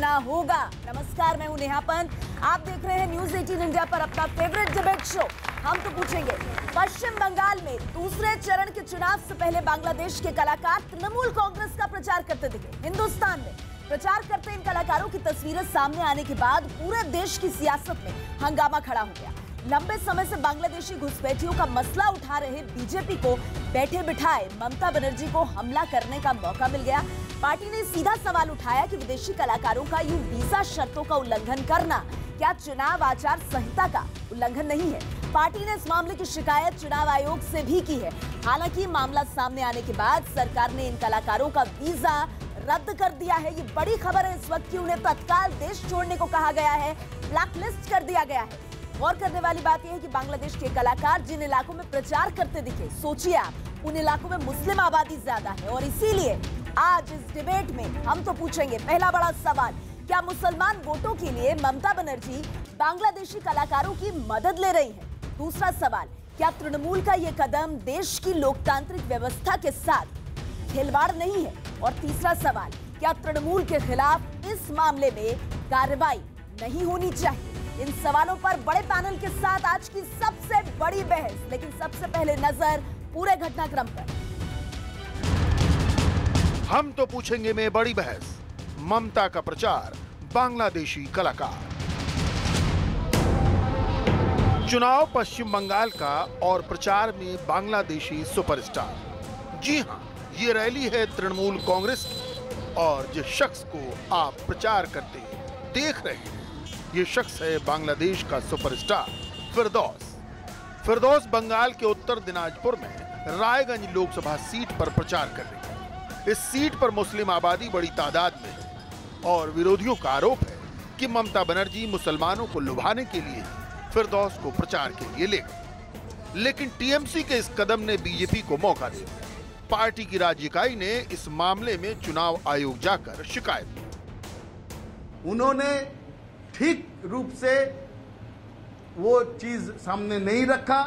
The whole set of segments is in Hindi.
करना होगा। नमस्कार, मैं हूं नेहा पंत। आप देख रहे हैं न्यूज 18 इंडिया पर अपना फेवरेट डिबेट शो। हम तो पूछेंगे, पश्चिम बंगाल में दूसरे चरण के चुनाव से पहले बांग्लादेश के कलाकार तृणमूल कांग्रेस का प्रचार करते दिखे। हिंदुस्तान में प्रचार करते इन कलाकारों की तस्वीरें सामने आने के बाद पूरे देश की सियासत में हंगामा खड़ा हो गया। लंबे समय से बांग्लादेशी घुसपैठियों का मसला उठा रहे बीजेपी को बैठे बिठाए ममता बनर्जी को हमला करने का मौका मिल गया। पार्टी ने सीधा सवाल उठाया कि विदेशी कलाकारों का यूं वीजा शर्तों का उल्लंघन करना क्या चुनाव आचार संहिता का उल्लंघन नहीं है। पार्टी ने इस मामले की शिकायत चुनाव आयोग से भी की है। हालांकि मामला सामने आने के बाद सरकार ने इन कलाकारों का वीजा रद्द कर दिया है। ये बड़ी खबर है इस वक्त की उन्हें तत्काल देश छोड़ने को कहा गया है, ब्लैकलिस्ट कर दिया गया है। गौर करने वाली बात यह है कि बांग्लादेश के कलाकार जिन इलाकों में प्रचार करते दिखे, सोचिए आप, उन इलाकों में मुस्लिम आबादी ज्यादा है। और इसीलिए आज इस डिबेट में हम तो पूछेंगे पहला बड़ा सवाल, क्या मुसलमान वोटों के लिए ममता बनर्जी बांग्लादेशी कलाकारों की मदद ले रही है? दूसरा सवाल, क्या तृणमूल का यह कदम देश की लोकतांत्रिक व्यवस्था के साथ खिलवाड़ नहीं है? और तीसरा सवाल, क्या तृणमूल के खिलाफ इस मामले में कार्रवाई नहीं होनी चाहिए? इन सवालों पर बड़े पैनल के साथ आज की सबसे बड़ी बहस। लेकिन सबसे पहले नजर पूरे घटनाक्रम पर। हम तो पूछेंगे में बड़ी बहस, ममता का प्रचार, बांग्लादेशी कलाकार। चुनाव पश्चिम बंगाल का और प्रचार में बांग्लादेशी सुपरस्टार। जी हां, ये रैली है तृणमूल कांग्रेस की और जिस शख्स को आप प्रचार करते देख रहे हैं, ये शख्स है बांग्लादेश का सुपरस्टार फिरदौस बंगाल के उत्तर दिनाजपुर में रायगंज लोकसभा सीट पर प्रचार कर रही है। इस सीट पर मुस्लिम आबादी बड़ी तादाद में है और विरोधियों का आरोप है कि ममता बनर्जी मुसलमानों को लुभाने के लिए फिरदौस को प्रचार के लिए ले गई। लेकिन टीएमसी के इस कदम ने बीजेपी को मौका दिया। पार्टी की राज्य इकाई ने इस मामले में चुनाव आयोग जाकर शिकायत की। उन्होंने ठीक रूप से वो चीज सामने नहीं रखा।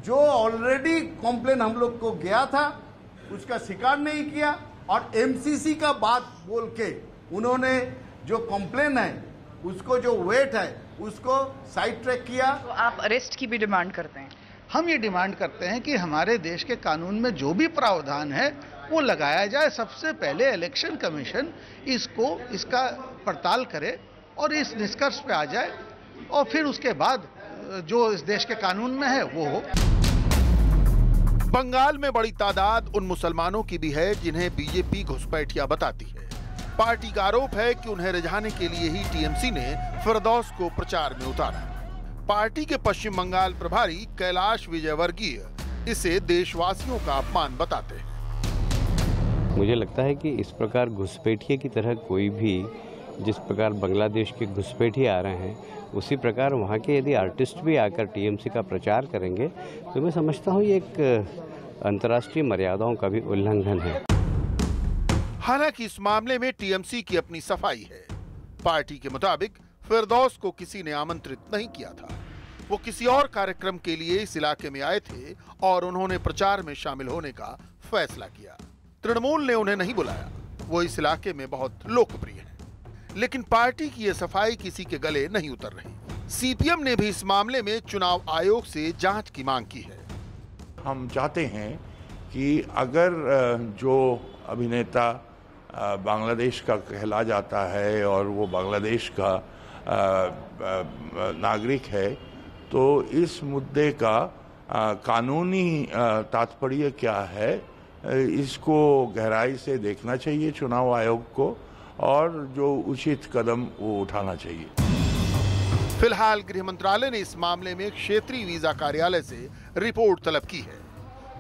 जो ऑलरेडी कॉम्प्लेन हम लोग को गया था उसका स्वीकार नहीं किया और एमसीसी का बात बोल के उन्होंने जो कॉम्प्लेन है उसको, जो वेट है उसको साइड ट्रैक किया। तो आप अरेस्ट की भी डिमांड करते हैं? हम ये डिमांड करते हैं कि हमारे देश के कानून में जो भी प्रावधान है वो लगाया जाए। सबसे पहले इलेक्शन कमीशन इसका पड़ताल करे और इस निष्कर्ष पे आ जाए और फिर उसके बाद जो इस देश के कानून में है वो हो। बंगाल में बड़ी तादाद उन मुसलमानों की भी है जिन्हें बीजेपी घुसपैठिया बताती है। पार्टी का आरोप है कि उन्हें रिझाने के लिए ही टीएमसी ने फिरदौस को प्रचार में उतारा। पार्टी के पश्चिम बंगाल प्रभारी कैलाश विजयवर्गीय इसे देशवासियों का अपमान बताते हैं। मुझे लगता है कि इस प्रकार घुसपैठिए की तरह कोई भी, जिस प्रकार बांग्लादेश के घुसपैठिए आ रहे हैं उसी प्रकार वहाँ के यदि आर्टिस्ट भी आकर टीएमसी का प्रचार करेंगे तो मैं समझता हूँ ये एक अंतर्राष्ट्रीय मर्यादाओं का भी उल्लंघन है। हालांकि इस मामले में टीएमसी की अपनी सफाई है। पार्टी के मुताबिक फिरदौस को किसी ने आमंत्रित नहीं किया था। वो किसी और कार्यक्रम के लिए इस इलाके में आए थे और उन्होंने प्रचार में शामिल होने का फैसला किया। तृणमूल ने उन्हें नहीं बुलाया। वो इस इलाके में बहुत लोकप्रिय है। लेकिन पार्टी की यह सफाई किसी के गले नहीं उतर रही। सीपीएम ने भी इस मामले में चुनाव आयोग से जांच की मांग की है। हम चाहते हैं कि अगर जो अभिनेता बांग्लादेश का कहला जाता है और वो बांग्लादेश का नागरिक है तो इस मुद्दे का कानूनी तात्पर्य क्या है, इसको गहराई से देखना चाहिए चुनाव आयोग को और जो उचित कदम वो उठाना चाहिए। फिलहाल गृह मंत्रालय ने इस मामले में क्षेत्रीय वीजा कार्यालय से रिपोर्ट तलब की है।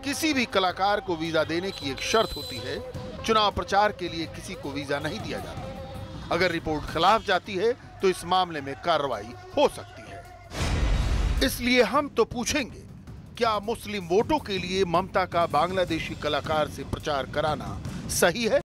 किसी भी कलाकार को वीजा देने की एक शर्त होती है। चुनाव प्रचार के लिए किसी को वीजा नहीं दिया जाता। अगर रिपोर्ट खिलाफ जाती है तो इस मामले में कार्रवाई हो सकती है। इसलिए हम तो पूछेंगे, क्या मुस्लिम वोटों के लिए ममता का बांग्लादेशी कलाकार से प्रचार कराना सही है?